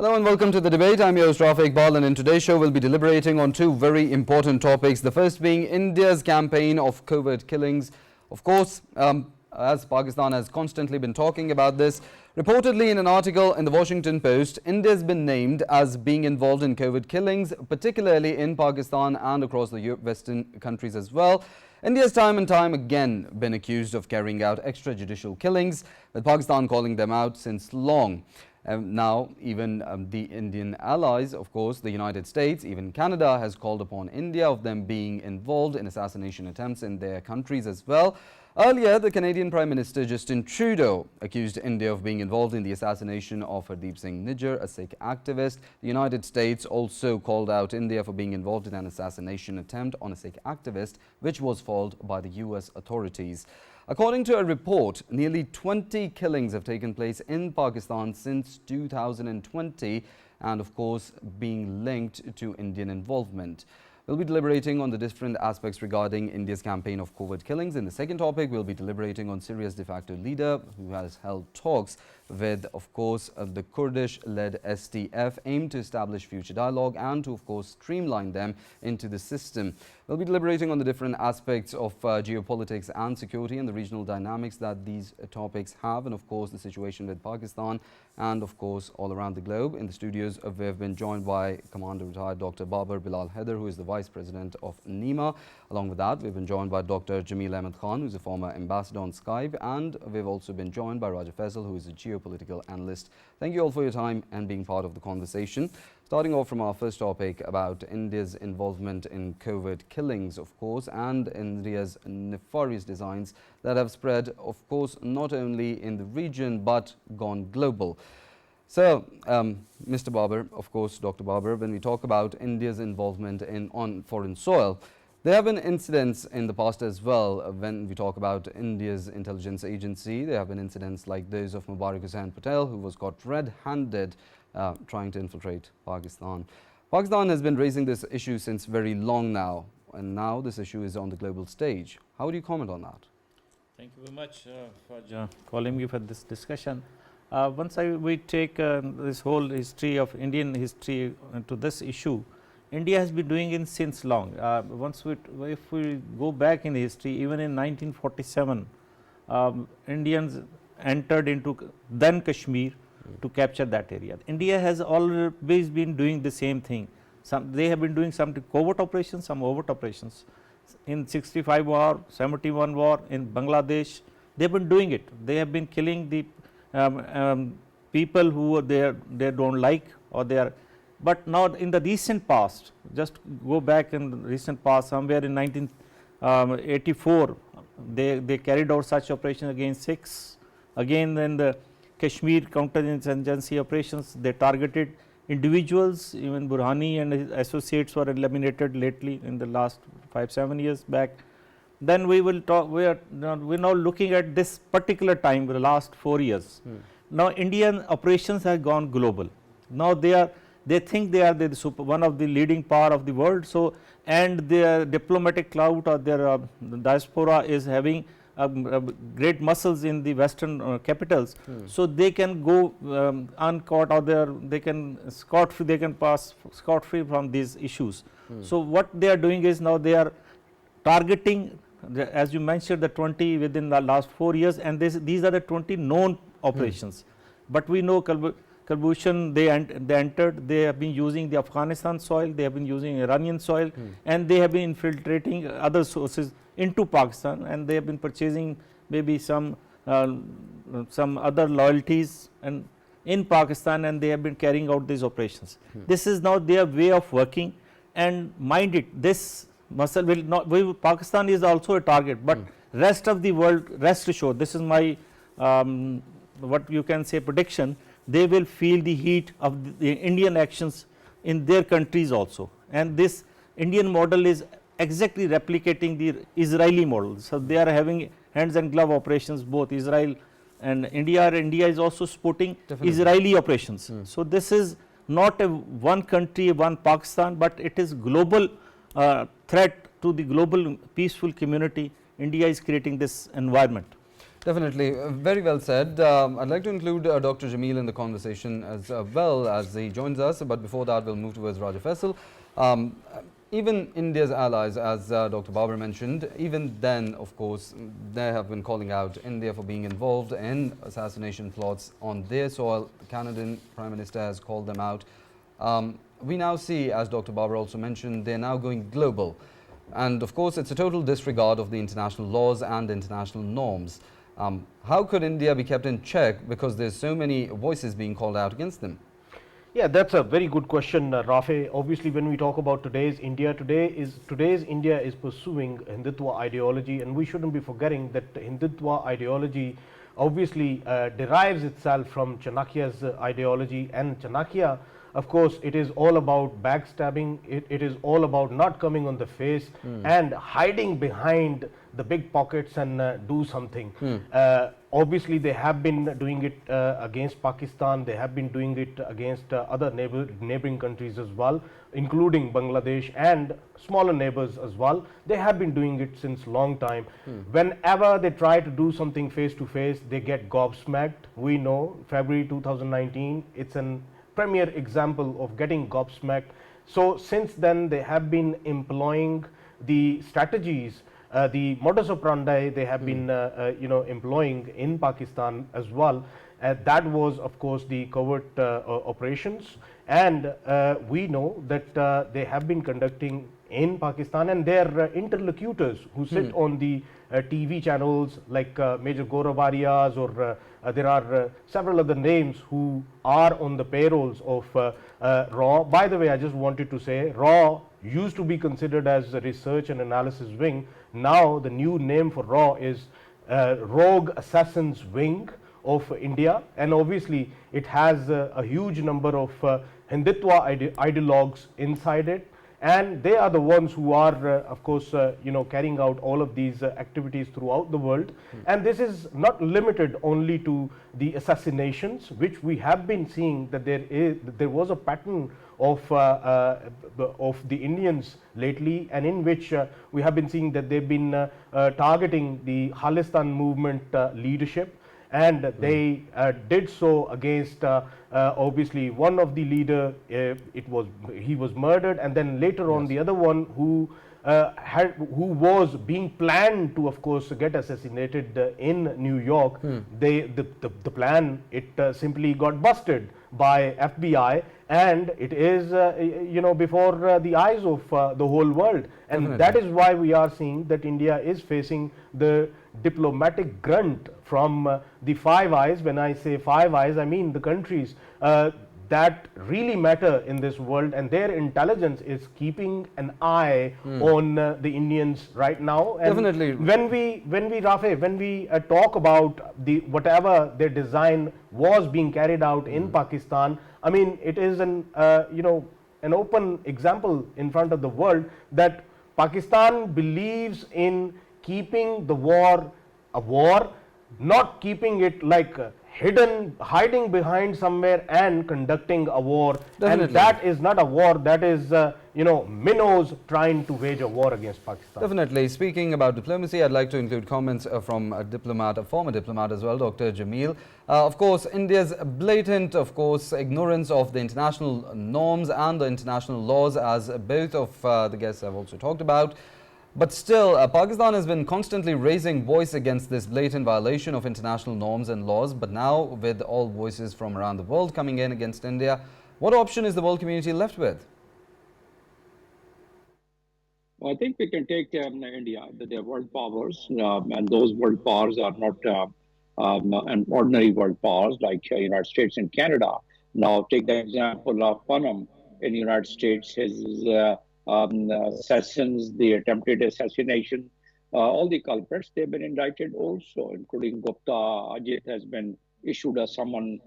Hello and welcome to the debate. I'm your host Rafae, Iqbal, and in today's show we'll be deliberating on two very important topics. The first being India's campaign of covert killings. Of course, as Pakistan has constantly been talking about this, reportedly in an article in the Washington Post, India has been named as being involved in covert killings, particularly in Pakistan and across the Western countries as well. India has time and time again been accused of carrying out extrajudicial killings, with Pakistan calling them out since long. Now, even the Indian allies, of course, the United States, even Canada has called upon India of them being involved in assassination attempts in their countries as well. Earlier, the Canadian Prime Minister Justin Trudeau accused India of being involved in the assassination of Hardeep Singh Nijjar, a Sikh activist. The United States also called out India for being involved in an assassination attempt on a Sikh activist, which was foiled by the US authorities. According to a report, nearly 20 killings have taken place in Pakistan since 2020 and, of course, being linked to Indian involvement. We'll be deliberating on the different aspects regarding India's campaign of covert killings. In the second topic, we'll be deliberating on Syria's de facto leader, who has held talks with, of course, the Kurdish-led SDF, aimed to establish future dialogue and to, of course, streamline them into the system. We'll be deliberating on the different aspects of geopolitics and security and the regional dynamics that these topics have, and, of course, the situation with Pakistan and, of course, all around the globe. In the studios, we have been joined by Commander retired Dr. Bilal Haider, who is the Vice President of NEMA. Along with that, we've been joined by Dr. Jamil Ahmed Khan, who's a former ambassador on Skype, and we've also been joined by Faisal, who is a geopolitical analyst. Thank you all for your time and being part of the conversation. Starting off from our first topic about India's involvement in covert killings, of course, and India's nefarious designs that have spread, of course, not only in the region but gone global. So, Mr. Babar, of course, Dr. Babar, when we talk about India's involvement on foreign soil, there have been incidents in the past as well. When we talk about India's intelligence agency, there have been incidents like those of MUBARAK Patel, who was caught red-handed trying to infiltrate Pakistan. Pakistan has been raising this issue since very long now, and now this issue is on the global stage. How would you comment on that? Thank you very much for calling me for this discussion. Once we take this whole history of Indian history to this issue, India has been doing it since long. If we go back in history, even in 1947, Indians entered into then Kashmir to capture that area. India has always been doing the same thing. They have been doing some covert operations, some overt operations. In 65 war, 71 war, in Bangladesh, they have been doing it. They have been killing the people who they don't like, or they are. But now in the recent past, just go back in the recent past, somewhere in 1984, they carried out such operations against Sikhs. Again, in the Kashmir counterinsurgency operations, they targeted individuals. Even Burhani and his associates were eliminated lately in the last 5-7 years back. Then we will talk. We're now looking at this particular time, the last 4 years. Now Indian operations have gone global. Now they think they are one of the leading power of the world. So, and their diplomatic clout or their diaspora is having great muscles in the Western capitals. So they can go uncaught, or they can they can pass scot free from these issues. So what they are doing is now they are targeting, as you mentioned, the 20 within the last 4 years, and these are the 20 known operations. But we know Kulbhushan, they entered, they have been using the Afghanistan soil, they have been using Iranian soil, and they have been infiltrating other sources into Pakistan, and they have been purchasing maybe some other loyalties and in Pakistan, and they have been carrying out these operations. This is now their way of working, and mind it, this muscle will not, Pakistan is also a target, but rest of the world, rest assured, this is my what you can say prediction, they will feel the heat of the Indian actions in their countries also. And this Indian model is exactly replicating the Israeli model. So they are having hands and glove operations, both Israel and India. India is also supporting Israeli operations. So this is not a one country, one Pakistan, but it is global threat to the global peaceful community. India is creating this environment. Definitely, very well said. I'd like to include Dr. Jamil in the conversation as well as he joins us. But before that, we'll move towards Raja Faisal. Um, Even India's allies, as Dr. Babar mentioned, even then, of course, they have been calling out India for being involved in assassination plots on their soil. The Canadian Prime Minister has called them out. We now see, as Dr. Babar also mentioned, they're now going global. And of course, it's a total disregard of the international laws and international norms. How could India be kept in check because there's so many voices being called out against them? Yeah, that's a very good question, Rafae. Obviously, when we talk about today's India, today's India is pursuing Hindutva ideology, and we shouldn't be forgetting that Hindutva ideology obviously derives itself from Chanakya's ideology, and Chanakya, of course, it is all about backstabbing. It is all about not coming on the face and hiding behind the big pockets and do something. Obviously, they have been doing it against Pakistan. They have been doing it against other neighboring countries as well, including Bangladesh and smaller neighbors as well. They have been doing it since long time. Whenever they try to do something face to face, they get gobsmacked. We know February 2019, it's an premier example of getting gobsmacked. So since then, they have been employing the strategies, the modus operandi they have been employing in Pakistan as well. That was, of course, the covert operations, and we know that they have been conducting in Pakistan, and their interlocutors who sit on the TV channels like Major Goravarias, or there are several other names who are on the payrolls of RAW. By the way, I just wanted to say RAW used to be considered as a research and analysis wing. Now the new name for RAW is Rogue Assassins Wing of India, and obviously it has a huge number of Hindutva ideologues inside it, and they are the ones who are of course carrying out all of these activities throughout the world. And this is not limited only to the assassinations, which we have been seeing that there was a pattern of the Indians lately, and in which we have been seeing that they've been targeting the Khalistan movement leadership, and they did so against obviously one of the leader. He was murdered, and then later on the other one who was being planned to, of course, get assassinated in New York. The plan, it simply got busted by FBI, and it is before the eyes of the whole world. And that is why we are seeing that India is facing the diplomatic grunt from the Five Eyes. When I say Five Eyes, I mean the countries that really matter in this world, and their intelligence is keeping an eye on the Indians right now. And Definitely. When we Rafae, when we talk about the whatever their design was being carried out in Pakistan, I mean, it is an an open example in front of the world that Pakistan believes in keeping the war a war, not keeping it like hiding behind somewhere and conducting a war. Definitely. And that is not a war, that is minnows trying to wage a war against Pakistan. Definitely. Speaking about diplomacy, I'd like to include comments from a former diplomat as well, Dr. Jamil. Of course, India's blatant, of course, ignorance of the international norms and the international laws, as both of the guests have also talked about. But still, Pakistan has been constantly raising voice against this blatant violation of international norms and laws. But now, with all voices from around the world coming in against India, what option is the world community left with? Well, I think we can take India, they're world powers, and those world powers are not an ordinary world powers like United States and Canada. Now, take the example of Panam in the United States, his assassins, the attempted assassination, all the culprits, they've been indicted also, including Gupta. Ajit has been issued a summon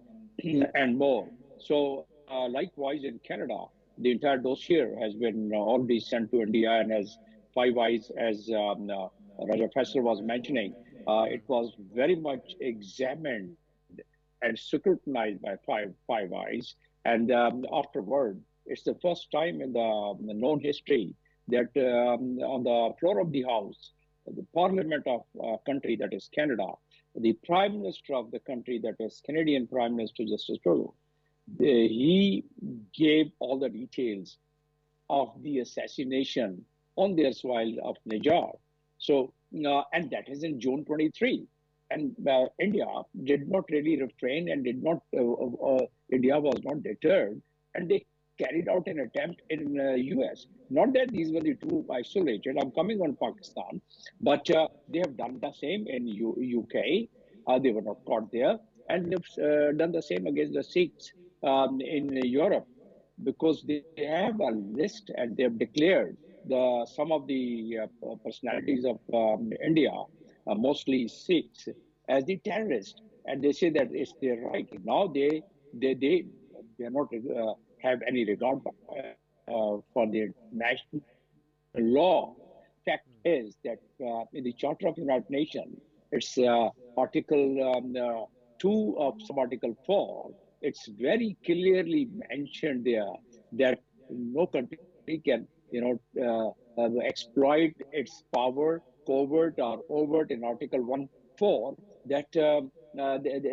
and more. So likewise in Canada, the entire dossier has been already sent to India, and as Five Eyes, as Raja Faisal was mentioning, it was very much examined and scrutinized by Five Eyes. And afterward, it's the first time in the known history that on the floor of the House, the Parliament of a country that is Canada, the Prime Minister of the country, that was Canadian Prime Minister Justice Trudeau, he gave all the details of the assassination on their soil of Niger. So, and that is in June 23. And India did not really refrain and did not, India was not deterred. And they carried out an attempt in US. Not that these were the two isolated. I'm coming on Pakistan, but they have done the same in UK. They were not caught there. And they've done the same against the Sikhs in Europe, because they have a list and they have declared some of the personalities of India, mostly Sikhs, as the terrorists, and they say that it's their right. Now they are not have any regard for their national law. Fact is that in the Charter of United Nations, it's Article 2 of Article 4. It's very clearly mentioned there that no country can, exploit its power, covert or overt, in Article 1.4, that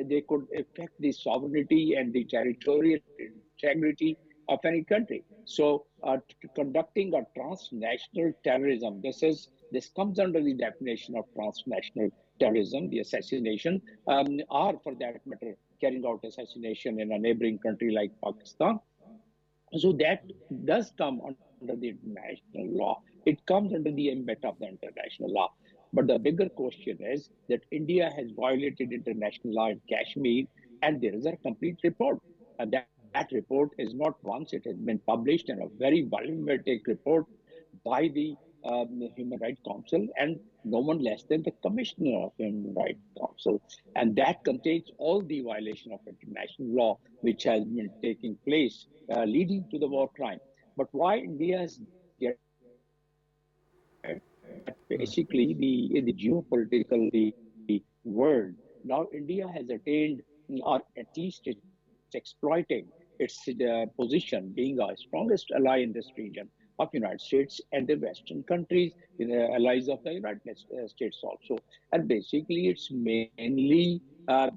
they could affect the sovereignty and the territorial integrity of any country. So, conducting a transnational terrorism, this comes under the definition of transnational terrorism, the assassination, or for that matter, carrying out assassination in a neighboring country like Pakistan. So that does come under the international law. It comes under the ambit of the international law. But the bigger question is that India has violated international law in Kashmir, and there is a complete report. And that report is not once, it has been published in a very voluminous report by the Human Rights Council, and no one less than the Commissioner of Human Rights Council. And that contains all the violation of international law which has been taking place, leading to the war crime. But why India is getting basically in the geopolitical world, now India has attained, or at least it's exploiting its position, being our strongest ally in this region of United States and the Western countries, allies of the United States also. And basically, it's mainly for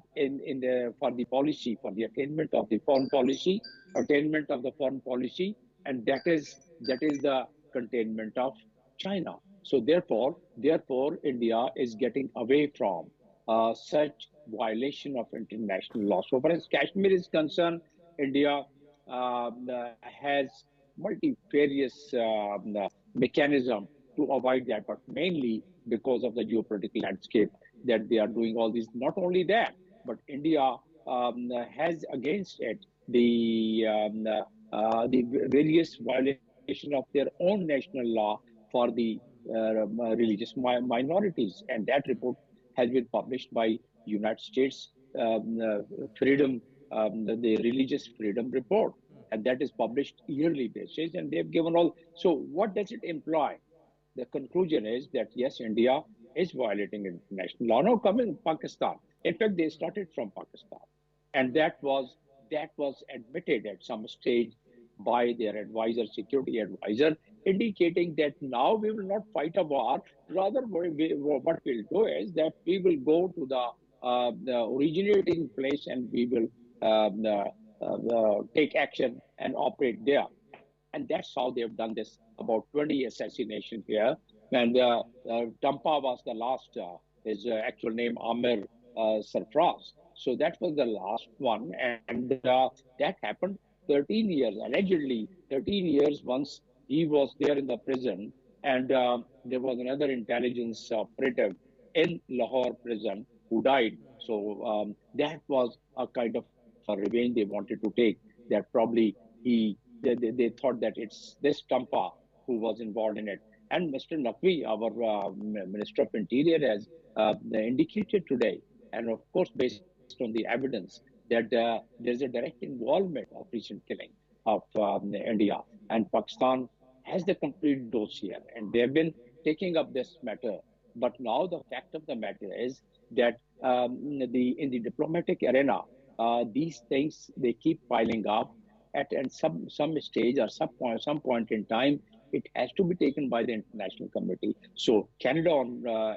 the policy, for the attainment of the foreign policy, and that is the containment of China. So therefore, India is getting away from such violation of international law. So far as Kashmir is concerned, India has multifarious mechanism to avoid that, but mainly because of the geopolitical landscape that they are doing all this. Not only that, but India has against it the various violation of their own national law for the religious minorities, and that report has been published by United States Freedom, the Religious Freedom Report, and that is published yearly basis, and they've given all. So what does it imply? The conclusion is that yes, India is violating international law. Now coming to Pakistan, in fact, they started from Pakistan, and that was admitted at some stage by their advisor, security advisor, indicating that now we will not fight a war. Rather, what we'll do is that we will go to the originating place, and we will take action and operate there. And that's how they've done this, about 20 assassinations here. And Tamba was the last, his actual name, Amir Sarfaraz. So that was the last one. And that happened 13 years, allegedly 13 years once he was there in the prison. And there was another intelligence operative in Lahore prison who died. So that was a kind of a revenge they wanted to take, that probably they thought that it's this Tamba who was involved in it. And Mr. Naqvi, our Minister of Interior, has indicated today, and of course based on the evidence, that there's a direct involvement of recent killing of India, and Pakistan has the complete dossier, and they've been taking up this matter. But now the fact of the matter is that in the diplomatic arena, these things, they keep piling up. At some stage or some point in time, it has to be taken by the international community. So Canada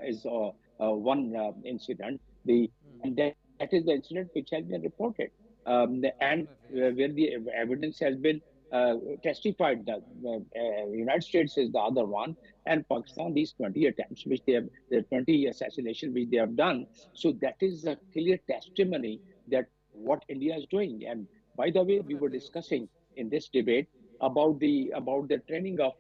is one incident. The and that is the incident which has been reported, and Definitely, yes. where the evidence has been testified that United States is the other one, and Pakistan, these 20 attempts which they have, the 20 assassination which they have done. So that is a clear testimony that what India is doing. And by the way, we were Definitely, of course. discussing in this debate about the training of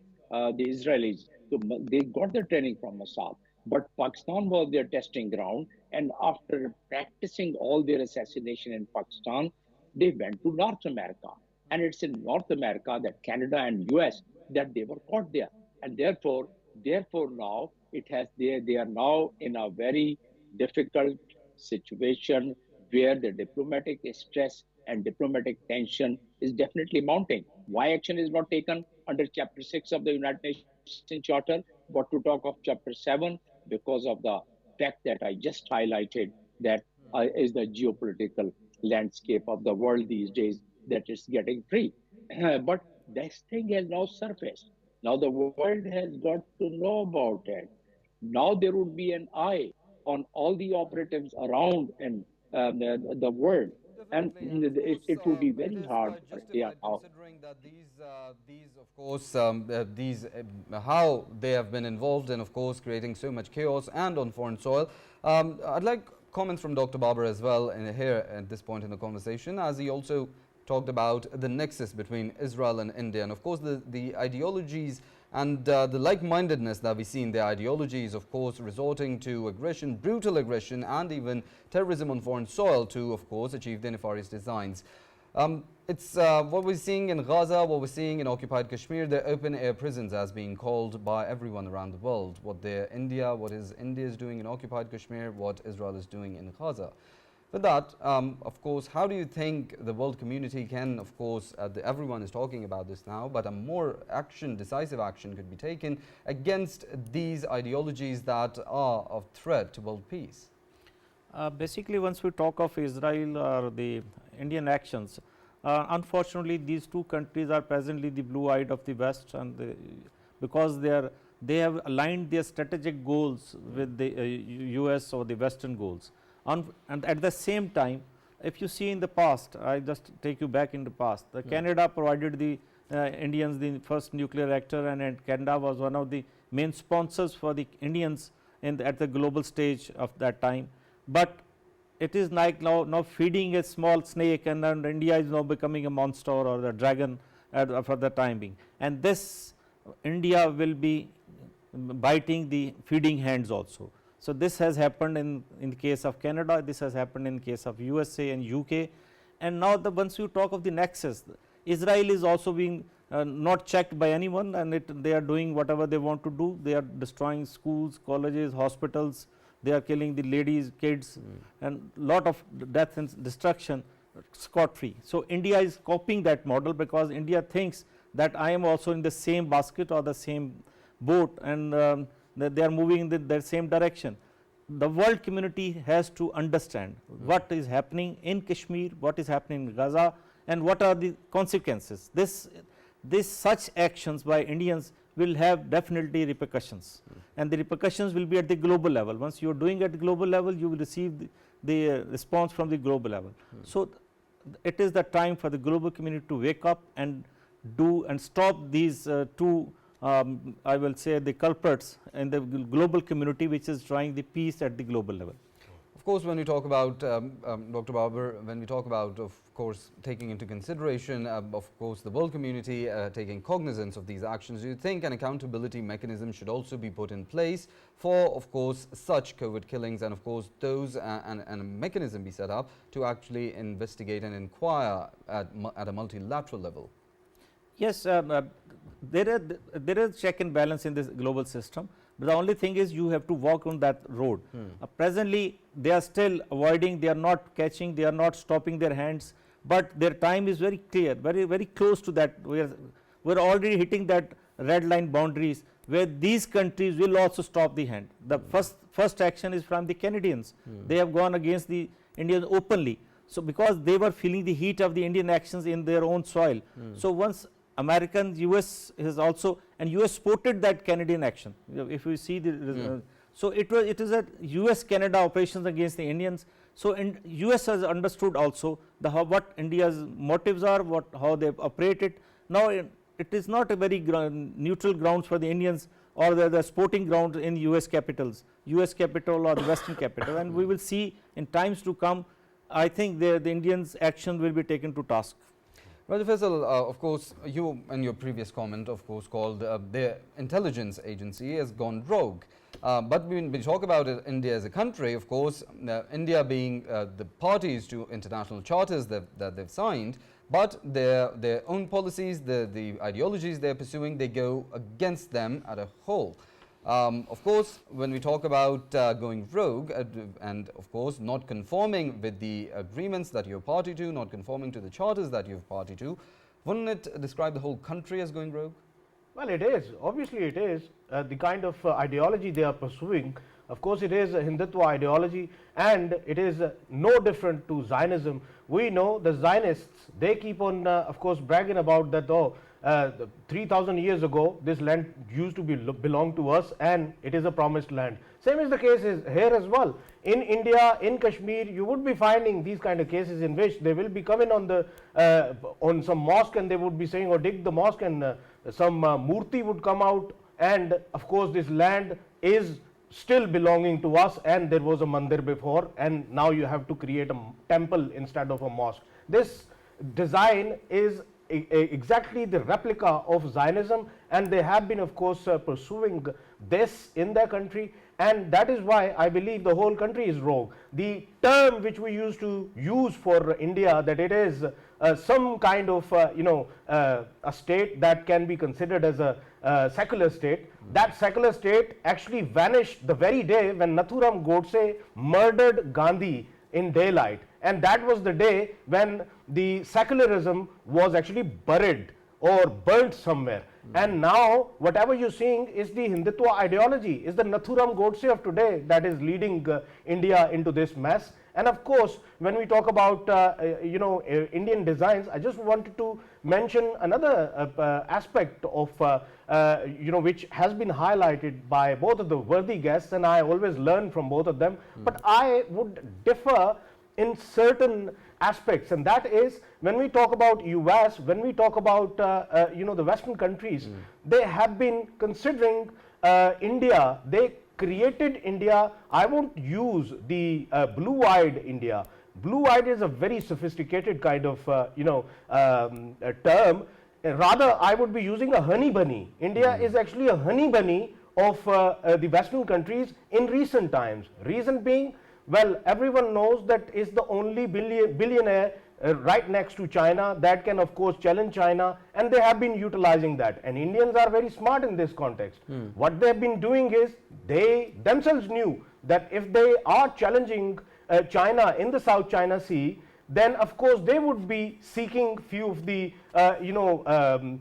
the Israelis. So they got the training from Mossad, but Pakistan was their testing ground. And after practicing all their assassination in Pakistan, they went to North America. And it's in North America that Canada and US that they were caught there. And therefore now they are now in a very difficult situation where the diplomatic stress and diplomatic tension is definitely mounting. Why action is not taken under Chapter 6 of the United Nations Charter, but to talk of Chapter 7 because of the fact that I just highlighted that is the geopolitical landscape of the world these days that is getting free. But this thing has now surfaced. Now the world has got to know about it. Now there would be an eye on all the operatives around in the world, and Definitely, and of course, it would be it very is hard quite for yeah justified now. considering that these of course, these how they have been involved in, of course, creating so much chaos and on foreign soil. I'd like comments from Dr. Babar as well in here at this point in the conversation, as he also talked about the nexus between Israel and India, and of course the ideologies and the like-mindedness that we see in their ideologies, of course, resorting to aggression, brutal aggression, and even terrorism on foreign soil to, of course, achieve their nefarious designs. It's what we're seeing in Gaza, what we're seeing in occupied Kashmir, the open-air prisons as being called by everyone around the world. What India is doing in occupied Kashmir, what Israel is doing in Gaza. With that, of course, how do you think the world community can, of course, everyone is talking about this now, but a more decisive action could be taken against these ideologies that are of threat to world peace? Basically, once we talk of Israel or the Indian actions, unfortunately, these two countries are presently the blue eye of the West, and because they have aligned their strategic goals with the US or the Western goals. And at the same time, if you see in the past, I just take you back in the past, Canada provided the Indians the first nuclear reactor, and Canada was one of the main sponsors for the Indians at the global stage of that time. But it is like now feeding a small snake, and India is now becoming a monster or the dragon for the time being. And this India will be biting the feeding hands also. So this has happened in the case of Canada, this has happened in case of USA and UK. And now once you talk of the nexus, Israel is also being not checked by anyone, and they are doing whatever they want to do. They are destroying schools, colleges, hospitals, they are killing the ladies, kids, and lot of death and destruction scot free. So India is copying that model, because India thinks that I am also in the same basket or the same boat, and they are moving in the same direction. The world community has to understand what is happening in Kashmir, what is happening in Gaza, and what are the consequences. Such actions by Indians will have definitely repercussions, and the repercussions will be at the global level. Once you are doing at the global level, you will receive the response from the global level. So it is the time for the global community to wake up and do and stop these two I will say the culprits in the global community, which is trying the peace at the global level. Of course, when we talk about, Dr. Babar, when we talk about, of course, taking into consideration, of course, the world community taking cognizance of these actions, do you think an accountability mechanism should also be put in place for, of course, such covert killings, and of course those and a mechanism be set up to actually investigate and inquire at a multilateral level? Yes, there is check and balance in this global system, but the only thing is you have to walk on that road. Presently, they are still avoiding, they are not catching, they are not stopping their hands, but their time is very clear, very close to that. We are already hitting that red line boundaries where these countries will also stop the hand. The first action is from the Canadians. They have gone against the Indians openly. So because they were feeling the heat of the Indian actions in their own soil. So once American, US has also, and US supported that Canadian action. If you see the so it is a US Canada operations against the Indians, So, US has understood also what India's motives are, how they operate it. Now, it is not a very neutral grounds for the Indians, or the sporting grounds in US capitals, US capital or the Western capital, and we will see in times to come. I think the Indians' action will be taken to task. Well, Faisal, of course, you in your previous comment, of course, called the intelligence agency has gone rogue. But when we talk about India as a country, of course, India being the parties to international charters that they've signed, but their own policies, the ideologies they're pursuing, they go against them at a whole. Of course, when we talk about going rogue and of course not conforming with the agreements that you're party to, not conforming to the charters that you're party to, wouldn't it describe the whole country as going rogue? Well, it is. Obviously, it is. The kind of ideology they are pursuing, of course, it is a Hindutva ideology, and it is no different to Zionism. We know the Zionists, they keep on, of course, bragging about that, 3,000 years ago, this land used to belong to us, and it is a promised land. Same is the case here as well. In India, in Kashmir, you would be finding these kind of cases in which they will be coming on some mosque, and they would be saying, dig the mosque, and some murti would come out, and of course this land is still belonging to us, and there was a mandir before, and now you have to create a temple instead of a mosque. This design is exactly the replica of Zionism, and they have been, of course, pursuing this in their country, and that is why I believe the whole country is rogue. The term which we used to use for India, that it is some kind of a state that can be considered as a secular state, that secular state actually vanished the very day when Nathuram Godse murdered Gandhi in daylight, and that was the day when the secularism was actually buried or burnt somewhere. And now whatever you're seeing is the Hindutva ideology, is the Nathuram Godse of today that is leading India into this mess. And of course, when we talk about Indian designs, I just wanted to mention another aspect of which has been highlighted by both of the worthy guests, and I always learn from both of them, but I would differ in certain aspects, and that is when we talk about US, when we talk about the Western countries, they have been considering India. They created India. I won't use the blue-eyed India. Blue-eyed is a very sophisticated kind of term. Rather, I would be using a honey bunny. India is actually a honey bunny of the Western countries in recent times. Reason being, well, everyone knows that is the only billionaire right next to China that can, of course, challenge China, and they have been utilizing that. And Indians are very smart in this context. What they have been doing is they themselves knew that if they are challenging China in the South China Sea, then of course they would be seeking few of the giveaways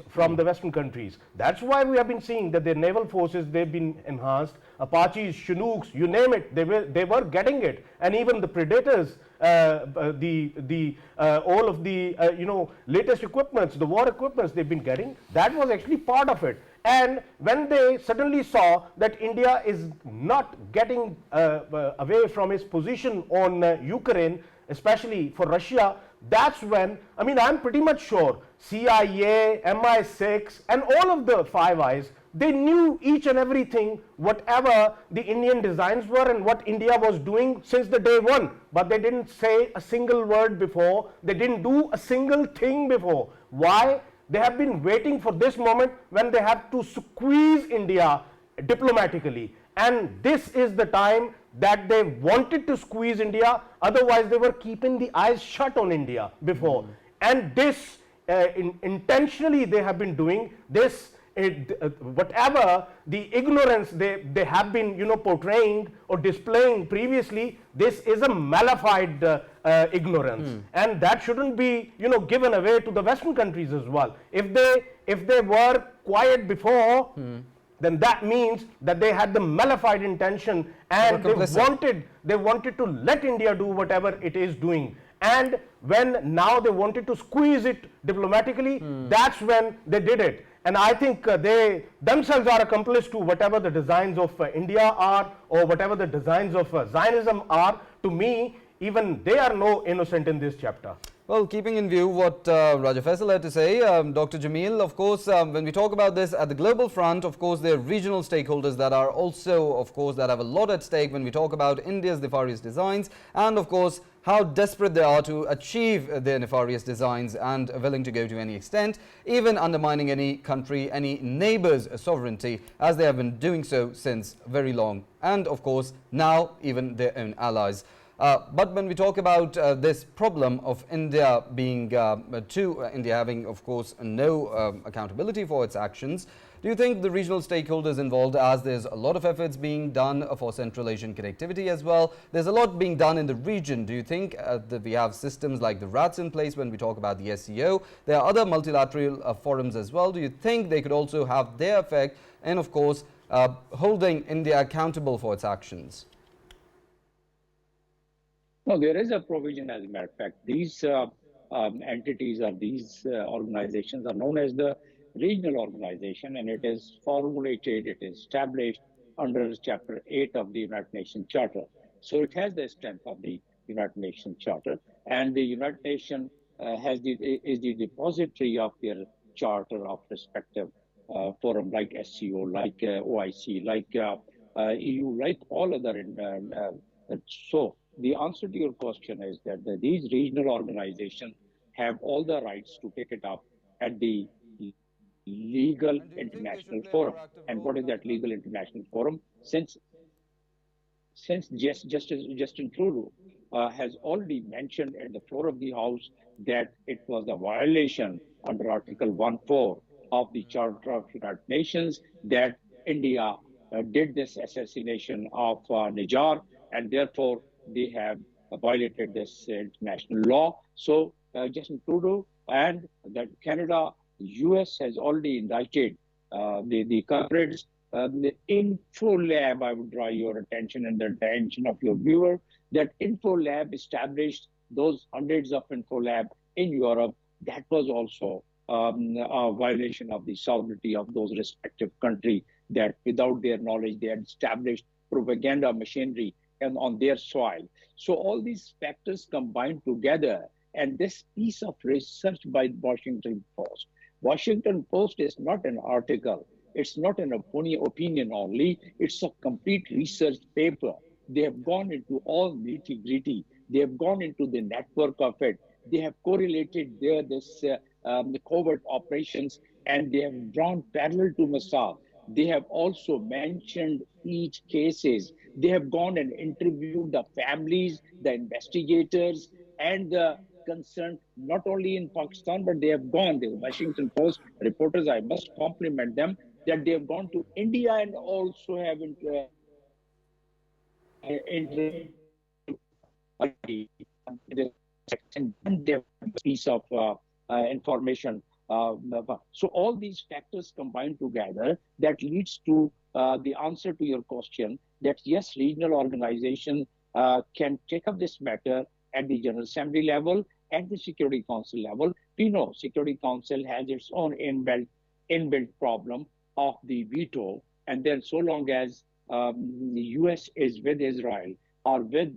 from the Western countries. That's why we have been seeing that their naval forces, they've been enhanced. Apaches, Chinooks, you name it, they were getting it, and even the Predators, all of the latest equipments, the war equipments they've been getting, that was actually part of it. And when they suddenly saw that India is not getting away from its position on Ukraine, especially for Russia, that's when, I mean, I'm pretty much sure CIA, MI6 and all of the Five Eyes, they knew each and everything, whatever the Indian designs were and what India was doing since the day one, but they didn't say a single word before, they didn't do a single thing before. Why? They have been waiting for this moment when they have to squeeze India diplomatically, and this is the time that they wanted to squeeze India, otherwise they were keeping the eyes shut on India before. And this intentionally they have been doing this. Whatever the ignorance they have been portraying or displaying previously, this is a malified ignorance, and that shouldn't be given away to the Western countries as well. If they were quiet before, then that means that they had the malified intention, and they wanted to let India do whatever it is doing. And when now they wanted to squeeze it diplomatically, that's when they did it. And I think they themselves are accomplice to whatever the designs of India are, or whatever the designs of Zionism are. To me, even they are no innocent in this chapter. Well, keeping in view what Raja Faisal had to say, Dr. Jamil, of course, when we talk about this at the global front, of course, there are regional stakeholders that are also, of course, that have a lot at stake when we talk about India's nefarious designs, and, of course, how desperate they are to achieve their nefarious designs and willing to go to any extent, even undermining any country, any neighbor's sovereignty, as they have been doing so since very long, and, of course, now even their own allies. But when we talk about this problem of India being India having, of course, no accountability for its actions, do you think the regional stakeholders involved, as there's a lot of efforts being done for Central Asian connectivity as well, there's a lot being done in the region. Do you think that we have systems like the RATS in place when we talk about the SCO? There are other multilateral forums as well. Do you think they could also have their effect in, of course, holding India accountable for its actions? No, there is a provision, as a matter of fact. These entities or these organizations are known as the regional organization, and it is formulated, it is established under Chapter 8 of the United Nations Charter. So it has the strength of the United Nations Charter, and the United Nations is the depository of their charter of respective forum like SCO, like OIC, like EU, like all other. So the answer to your question is that these regional organizations have all the rights to take it up at the legal international forum. And what is that legal international forum? Since Justin Trudeau has already mentioned at the floor of the House that it was a violation under Article 1.4 of the Charter of United Nations that India did this assassination of Nijar, and therefore they have violated this international law. So Justin Trudeau and that Canada, US has already indicted the culprits. The InfoLab, I would draw your attention and the attention of your viewer, that InfoLab established those hundreds of InfoLab in Europe. That was also a violation of the sovereignty of those respective countries, that without their knowledge, they had established propaganda machinery and on their soil. So all these factors combined together, and this piece of research by Washington Post. Washington Post is not an article. It's not an opinion only. It's a complete research paper. They have gone into all nitty-gritty. They have gone into the network of it. They have correlated the covert operations, and they have drawn parallel to Mossad. They have also mentioned each cases. They have gone and interviewed the families, the investigators, and the concerned, not only in Pakistan, but they have gone, the Washington Post reporters, I must compliment them, that they have gone to India and also have piece of information. So all these factors combined together, that leads to the answer to your question, that yes, regional organizations can take up this matter at the General Assembly level, at the Security Council level. We know Security Council has its own inbuilt problem of the veto, and then so long as the US is with Israel or with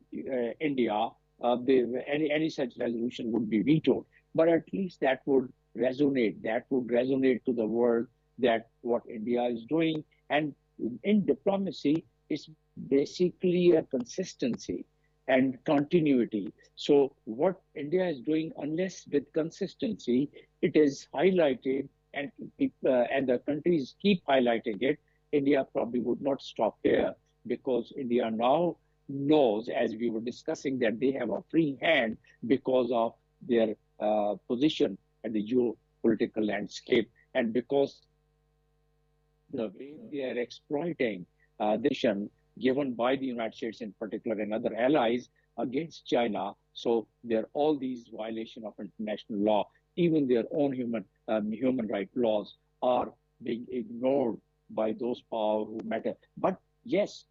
India, any such resolution would be vetoed. But at least that would resonate. That would resonate to the world that what India is doing. And in diplomacy, it's basically a consistency and continuity. So what India is doing, unless with consistency, it is highlighted and the countries keep highlighting it, India probably would not stop here, because India now knows, as we were discussing, that they have a free hand because of their position at the geopolitical landscape, and because the way they are exploiting the vision given by the United States in particular and other allies against China. So there are all these violations of international law, even their own human rights laws are being ignored by those power who matter. But yes,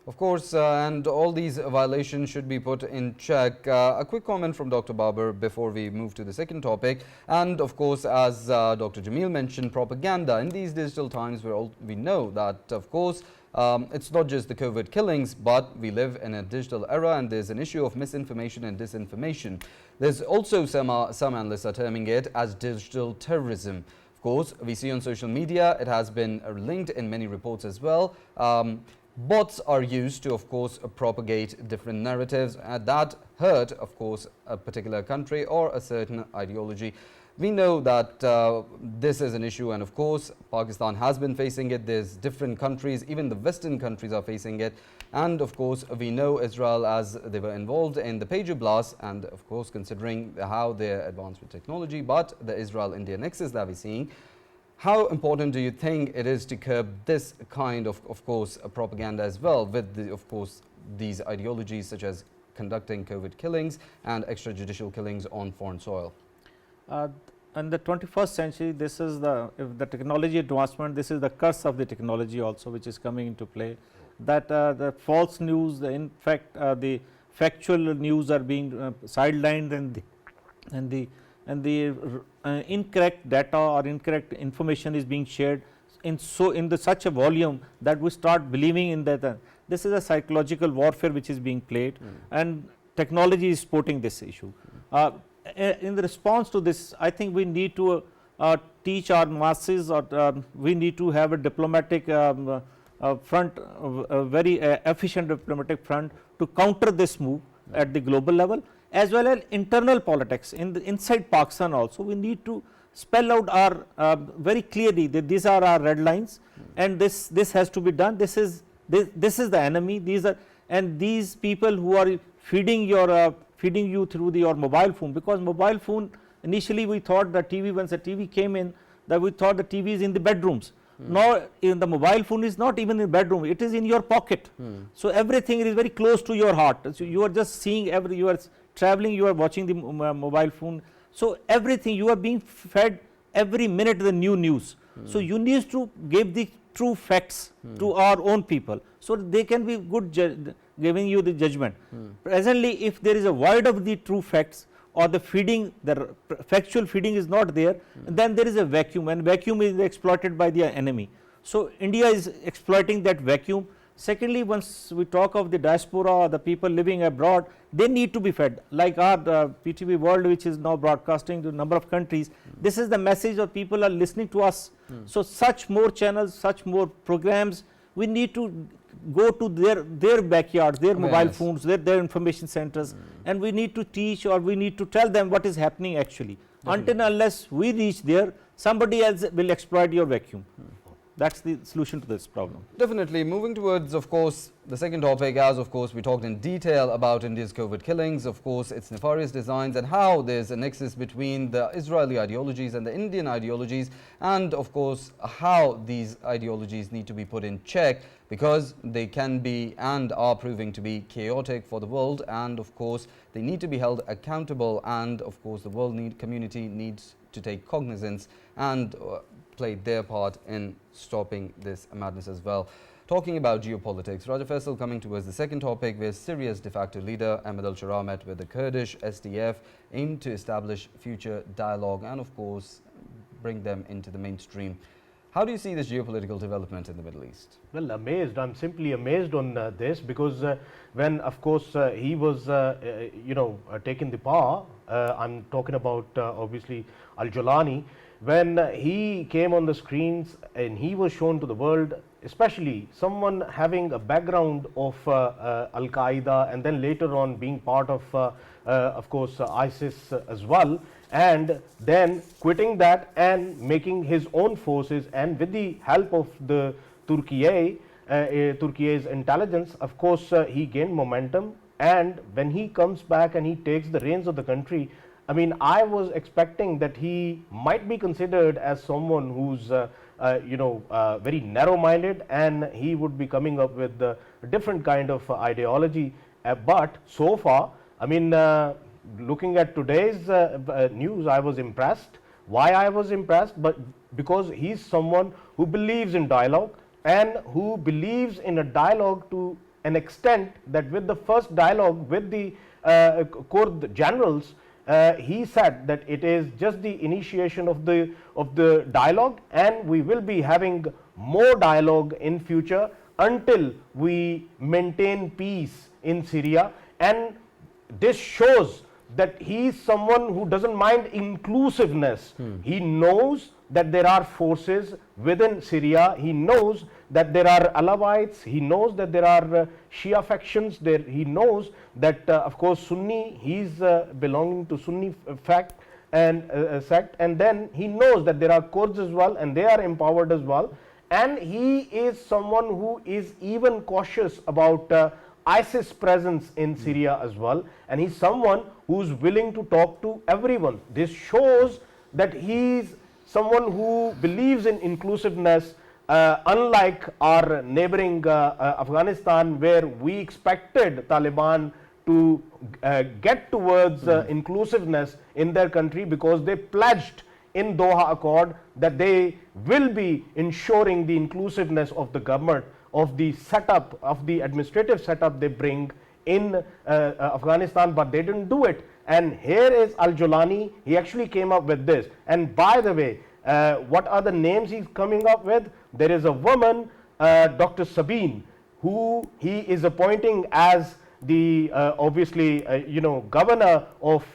Of course, and all these violations should be put in check. A quick comment from Dr. Babar before we move to the second topic. And of course, as Dr. Jamil mentioned, propaganda. In these digital times, we know that, of course, it's not just the COVID killings, but we live in a digital era and there's an issue of misinformation and disinformation. There's also some analysts are terming it as digital terrorism. Of course, we see on social media, it has been linked in many reports as well. Bots are used to, of course, propagate different narratives that hurt, of course, a particular country or a certain ideology. We know that this is an issue, and of course, Pakistan has been facing it. There's different countries, even the Western countries are facing it. And of course, we know Israel as they were involved in the pager blast, and of course, considering how they're advanced with technology, but the Israel-India nexus that we're seeing. How important do you think it is to curb this kind of course, propaganda as well with, of course, these ideologies such as conducting COVID killings and extrajudicial killings on foreign soil? In the 21st century, this is the technology advancement, this is the curse of the technology also which is coming into play, that the false news, in fact, the factual news are being sidelined and the incorrect data or incorrect information is being shared in such a volume that we start believing in that. This is a psychological warfare which is being played, and technology is supporting this issue. In the response to this, I think we need to teach our masses, or we need to have a diplomatic front, a very efficient diplomatic front to counter this move at the global level, as well as internal politics inside Pakistan also. We need to spell out our very clearly that these are our red lines, and this has to be done. This is the enemy. These people who are feeding you through your mobile phone, because mobile phone initially we thought that TV, once the TV came in, that we thought the TV is in the bedrooms. Now in the mobile phone is not even in the bedroom, it is in your pocket. So everything is very close to your heart. So you are just seeing you are traveling, you are watching the mobile phone. So everything, you are being fed every minute the new news. So you need to give the true facts to our own people, so they can be good giving you the judgment. Presently, if there is a void of the true facts, or the factual feeding is not there, then there is a vacuum, and vacuum is exploited by the enemy. So India is exploiting that vacuum. Secondly, once we talk of the diaspora or the people living abroad, they need to be fed, like our PTV World, which is now broadcasting to a number of countries. This is the message of people are listening to us. So such more channels, such more programs, we need to go to their backyards, their mobile phones, their information centers, and we need to teach, or we need to tell them what is happening actually. Until unless we reach there, somebody else will exploit your vacuum. That's the solution to this problem. Definitely. Moving towards, of course, the second topic, as of course we talked in detail about India's COVID killings, of course its nefarious designs, and how there's a nexus between the Israeli ideologies and the Indian ideologies, and of course how these ideologies need to be put in check, because they can be and are proving to be chaotic for the world, and of course they need to be held accountable, and of course the world community needs to take cognizance and play their part in stopping this madness as well. Talking about geopolitics, Raja Faisal, coming towards the second topic, where Syria's de facto leader Ahmed al-Shara met with the Kurdish SDF, aimed to establish future dialogue and of course bring them into the mainstream. How do you see this geopolitical development in the Middle East? Well, amazed. I'm simply amazed on this, because when, of course, he was, taking the power, I'm talking about obviously Al-Jolani, when he came on the screens and he was shown to the world, especially someone having a background of Al-Qaeda, and then later on being part of course, ISIS as well, and then quitting that and making his own forces, and with the help of the Turkey's intelligence, of course, he gained momentum. And when he comes back and he takes the reins of the country, I mean, I was expecting that he might be considered as someone who's very narrow-minded, and he would be coming up with a different kind of ideology. But so far, I mean, looking at today's news, I was impressed. Why I was impressed? But because he's someone who believes in dialogue, and who believes in a dialogue to an extent that with the first dialogue with the Kurd generals, he said that it is just the initiation of the dialogue, and we will be having more dialogue in future until we maintain peace in Syria. And this shows that he is someone who doesn't mind inclusiveness. He knows that there are forces within Syria. He knows that there are Alawites. He knows that there are Shia factions. He knows that, of course, Sunni. He's belonging to Sunni sect, and then he knows that there are Kurds as well, and they are empowered as well. And he is someone who is even cautious about ISIS presence in Syria as well, and he's someone who's willing to talk to everyone. This shows that he's someone who believes in inclusiveness, unlike our neighboring Afghanistan, where we expected Taliban to get towards inclusiveness in their country, because they pledged in Doha Accord that they will be ensuring the inclusiveness of the government, of the setup, of the administrative setup they bring in Afghanistan, but they didn't do it. And here is Al-Julani. He actually came up with this. And by the way, what are the names he's coming up with? There is a woman, Dr. Sabine, who he is appointing as the obviously governor of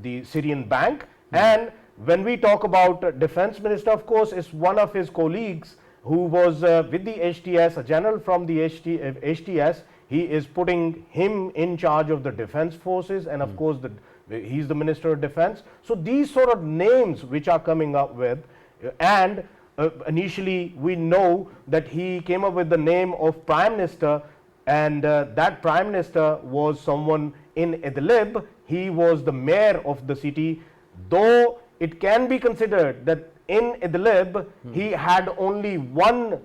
the Syrian bank. And when we talk about defense minister, of course, is one of his colleagues who was with the HTS, a general from the HTS. He is putting him in charge of the defense forces, and of course he's the Minister of Defense. So these sort of names which are coming up with, and initially we know that he came up with the name of Prime Minister, and that Prime Minister was someone in Idlib. He was the mayor of the city, though it can be considered that in Idlib he had only one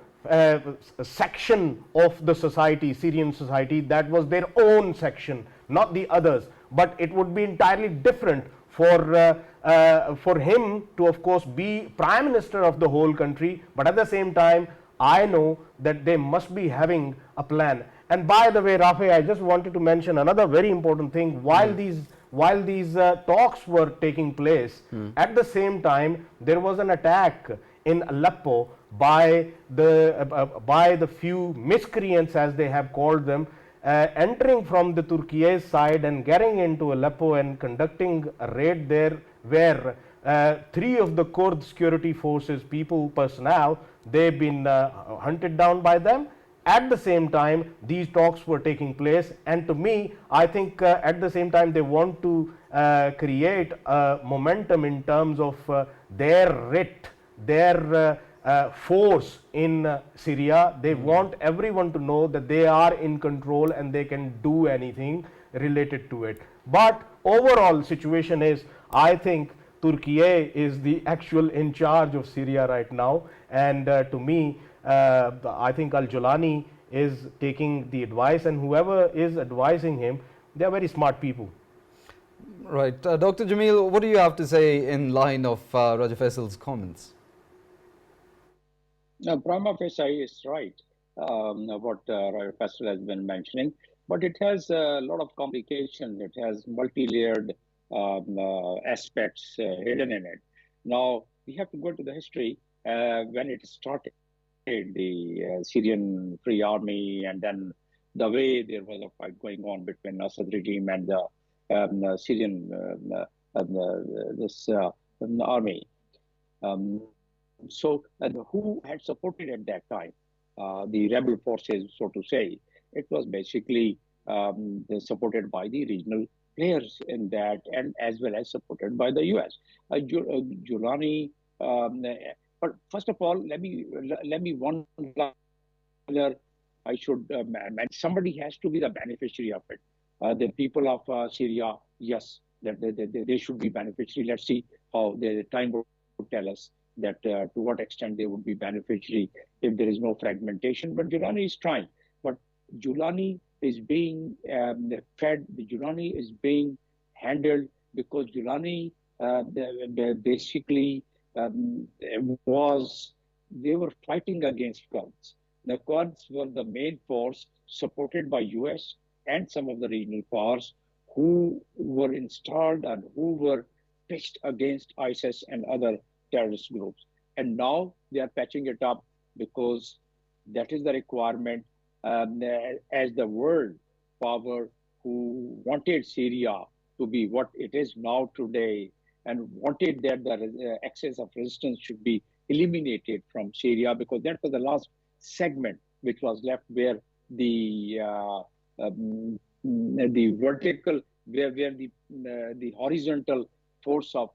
section of the society, Syrian society, that was their own section, not the others. But it would be entirely different for him to, of course, be Prime Minister of the whole country. But at the same time, I know that they must be having a plan. And by the way, Rafae, I just wanted to mention another very important thing. While these talks were taking place, at the same time there was an attack in Aleppo by the few miscreants, as they have called them, entering from the Turkey's side and getting into Aleppo and conducting a raid there, where 3 of the Kurd security forces personnel, they've been hunted down by them. At the same time, these talks were taking place, and to me, I think at the same time they want to create a momentum in terms of their writ, their force in Syria. They want everyone to know that they are in control and they can do anything related to it. But overall situation is, I think Turkey is the actual in charge of Syria right now, and to me, I think Al-Julani is taking the advice, and whoever is advising him, they are very smart people. Right. Dr. Jamil, what do you have to say in line of Raja Faisal's comments? Now, prima facie is right, what Raja Faisal has been mentioning, but it has a lot of complications. It has multi-layered aspects hidden in it. Now, we have to go to the history when it started. The Syrian Free Army, and then the way there was a fight going on between Assad regime and the Syrian army. So who had supported at that time the rebel forces, so to say? It was basically supported by the regional players in that, and as well as supported by the US. Julani. But first of all, let me one liner. I should somebody has to be the beneficiary of it. The people of Syria, yes, that they should be beneficiary. Let's see how the time will tell us that to what extent they would be beneficiary if there is no fragmentation. But Julani is trying. But Julani is being fed. The Julani is being handled because Julani basically they were fighting against Kurds. The Kurds were the main force supported by US and some of the regional powers who were installed and who were pitched against ISIS and other terrorist groups. And now they are patching it up because that is the requirement as the world power who wanted Syria to be what it is now today and wanted that the excess of resistance should be eliminated from Syria because that was the last segment which was left where the vertical where the horizontal force of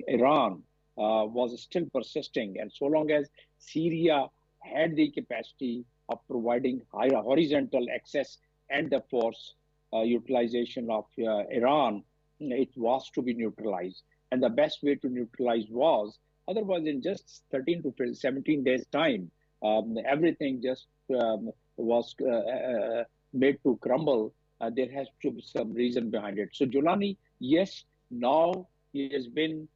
Iran was still persisting, and so long as Syria had the capacity of providing higher horizontal access and the force utilization of Iran, it was to be neutralized. And the best way to neutralize was, otherwise, in just 13 to 17 days' time, everything just was made to crumble. There has to be some reason behind it. So Julani, yes, now he has been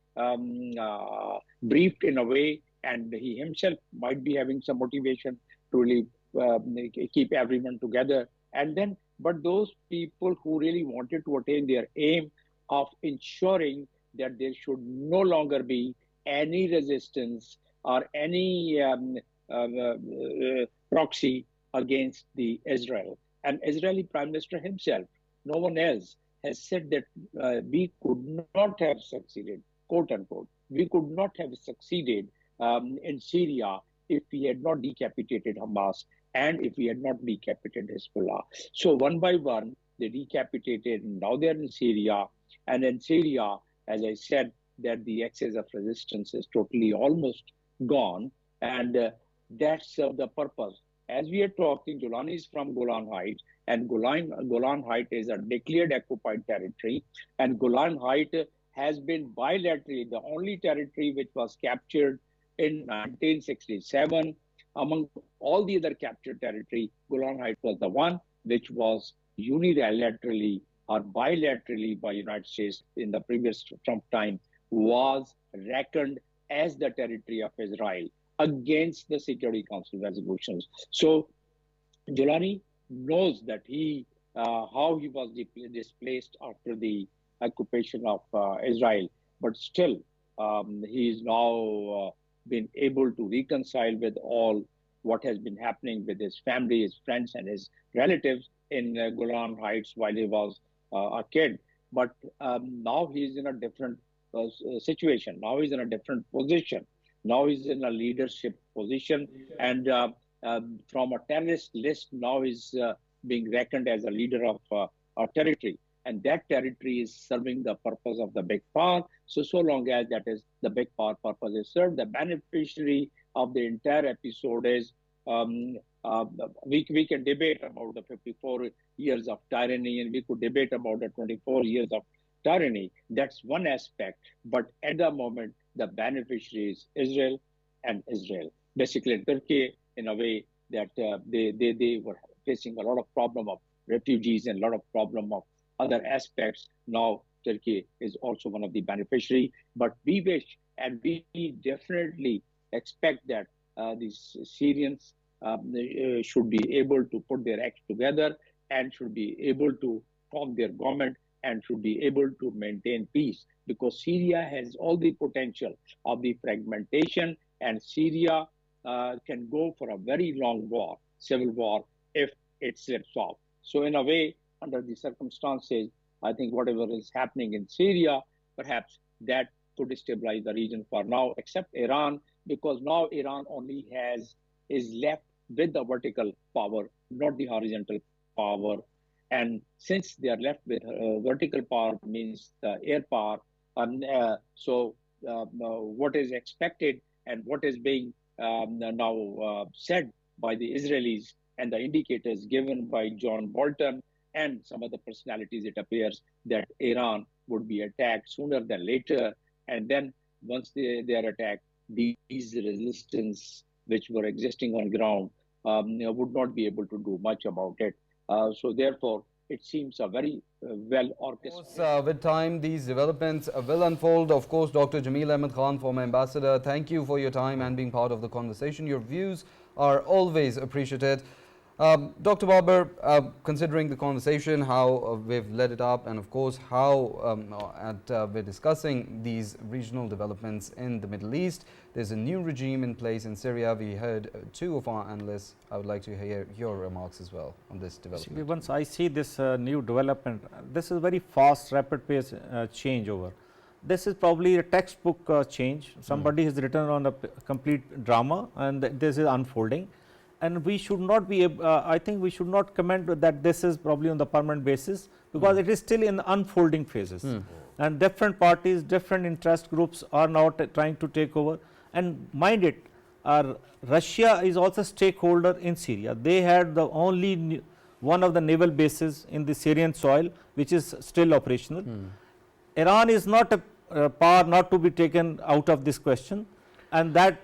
briefed in a way, and he himself might be having some motivation to really keep everyone together. And then, but those people who really wanted to attain their aim of ensuring that there should no longer be any resistance or any proxy against the Israel. And Israeli Prime Minister himself, no one else, has said that we could not have succeeded, quote unquote, we could not have succeeded in Syria if we had not decapitated Hamas and if we had not decapitated Hezbollah. So one by one, they decapitated, and now they're in Syria. And in Syria, as I said, that the excess of resistance is totally almost gone. And that served the purpose. As we are talking, Golani is from Golan Heights, and Golan Heights is a declared occupied territory. And Golan Heights has been bilaterally the only territory which was captured in 1967. Among all the other captured territory, Golan Heights was the one which was unilaterally or bilaterally by United States in the previous Trump time was reckoned as the territory of Israel against the Security Council resolutions. So Jolani knows that how he was displaced after the occupation of Israel, but still he is now been able to reconcile with all what has been happening with his family, his friends, and his relatives in Golan Heights while he was a kid. But now he's in a different situation. Now he's in a different position. Now he's in a leadership position, and from a terrorist list, now he's being reckoned as a leader of a territory. And that territory is serving the purpose of the big power. So long as that is the big power purpose is served, the beneficiary of the entire episode is we can debate about the 54 years of tyranny, and we could debate about the 24 years of tyranny. That's one aspect. But at the moment, the beneficiary is Israel and Israel. Basically, Turkey, in a way, that they were facing a lot of problem of refugees and a lot of problem of other aspects. Now, Turkey is also one of the beneficiary. But we wish and we definitely expect that the Syrians should be able to put their acts together and should be able to form their government and should be able to maintain peace, because Syria has all the potential of the fragmentation, and Syria can go for a very long war, civil war, if it slips off. So in a way, under the circumstances, I think whatever is happening in Syria, perhaps that could destabilize the region for now, except Iran, because now Iran only is left with the vertical power, not the horizontal power. And since they are left with vertical power, means the air power, so what is expected and what is being now said by the Israelis and the indicators given by John Bolton and some other personalities, it appears that Iran would be attacked sooner than later. And then once they are attacked, these resistance which were existing on ground would not be able to do much about it. So therefore, it seems a very well orchestrated. Of course, with time, these developments will unfold. Of course, Dr. Jamil Ahmed Khan, former ambassador, thank you for your time and being part of the conversation. Your views are always appreciated. Dr. Babar, considering the conversation, how we've led it up, and of course how we're discussing these regional developments in the Middle East, there's a new regime in place in Syria. We heard two of our analysts. I would like to hear your remarks as well on this development. Once I see this new development, this is very fast, rapid pace changeover. This is probably a textbook change. Somebody has written on a complete drama, and this is unfolding. And we should not be, I think we should not comment that this is probably on the permanent basis, because it is still in unfolding phases. And different parties, different interest groups are now trying to take over. And mind it, Russia is also a stakeholder in Syria. They had the only one of the naval bases in the Syrian soil, which is still operational. Iran is not a power not to be taken out of this question. And that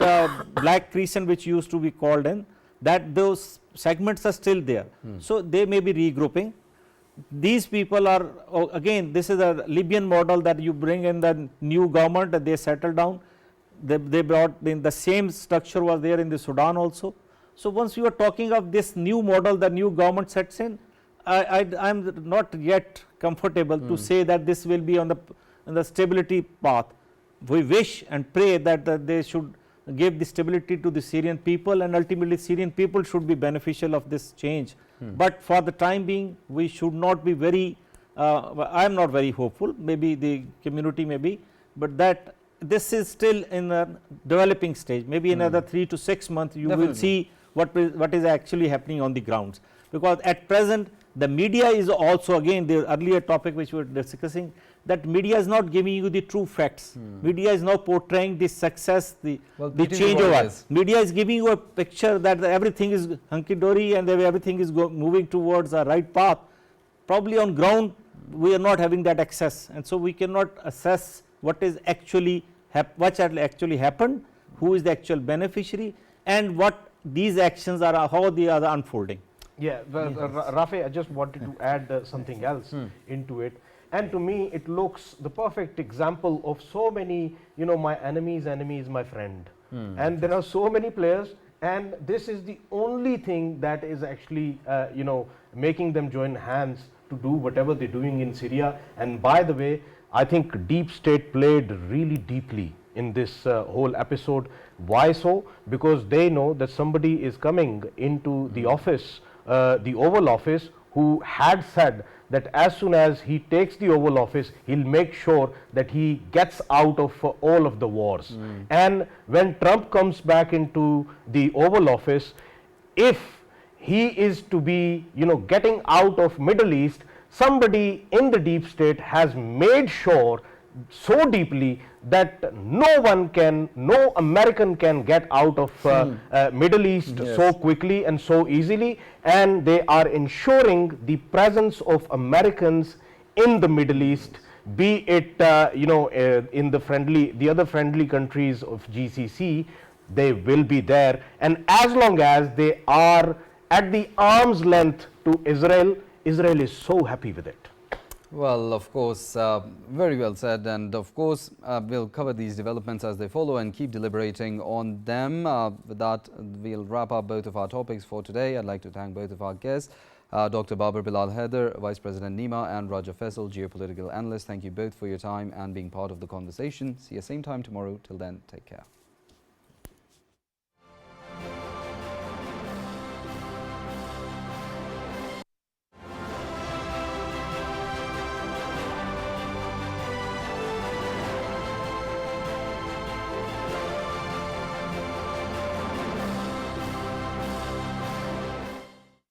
black crescent which used to be called in, that those segments are still there. So they may be regrouping. These people are, again, this is a Libyan model that you bring in the new government, that they settle down. They brought in the same structure was there in the Sudan also. So once you are talking of this new model, the new government sets in, I am not yet comfortable to say that this will be on the stability path. We wish and pray that they should give the stability to the Syrian people, and ultimately Syrian people should be beneficial of this change. But for the time being, we should not be very, I am not very hopeful, maybe the community may be, but that this is still in a developing stage. Maybe another 3 to 6 months you will see what is actually happening on the grounds. Because at present the media is also, again the earlier topic which we were discussing, that media is not giving you the true facts. Media is now portraying the success, the changeover. Media is giving you a picture that everything is hunky-dory and everything is moving towards a right path. Probably on ground we are not having that access, and so we cannot assess what is actually actually happened, who is the actual beneficiary, and what these actions are, how they are unfolding. Yeah, Rafae, I just wanted to add something else into it. And to me, it looks the perfect example of so many, my enemy's enemy is my friend. And there are so many players, and this is the only thing that is actually, making them join hands to do whatever they're doing in Syria. And by the way, I think Deep State played really deeply in this whole episode. Why so? Because they know that somebody is coming into the office, the Oval Office, who had said that as soon as he takes the Oval Office, he'll make sure that he gets out of all of the wars. And when Trump comes back into the Oval Office, if he is to be, getting out of Middle East, somebody in the deep state has made sure so deeply that no American can get out of Middle East so quickly and so easily, and they are ensuring the presence of Americans in the Middle East, be it in the other friendly countries of GCC. They will be there, and as long as they are at the arm's length to Israel, Israel is so happy with it. Well, of course, very well said, and of course we'll cover these developments as they follow and keep deliberating on them. With that, we'll wrap up both of our topics for today. I'd like to thank both of our guests, Dr. Babar Bilal Haider, Vice President NEMA, and Raja Faisal, Geopolitical Analyst. Thank you both for your time and being part of the conversation. See you same time tomorrow. Till then, take care.